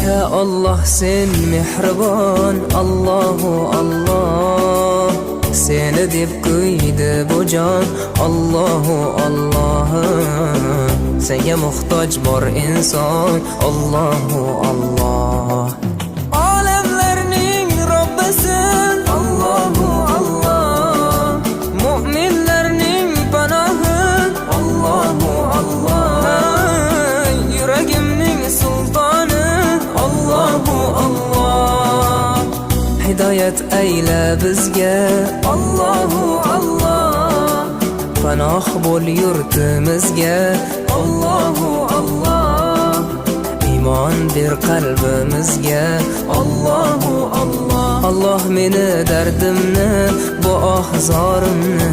Ya Allah sen mehribon, Allahu Allah. Seni deb kuydi bu jon, Allahu Allah. Senga muhtoj bor inson, Allahu Allah. Olamlarning Robbisin, Allahu Allah. Mu'minlarning panohi, Allahu Allah. Yuragimning sultoni, Allahu Allah. Hidoyat ayla bizga, Allahu Allah. Panoh bo'l yurtimizga, Allahu Allah. Iymon ber qalbimizga, Allahu Allah. Allah meni dardimni, bu ohzorimni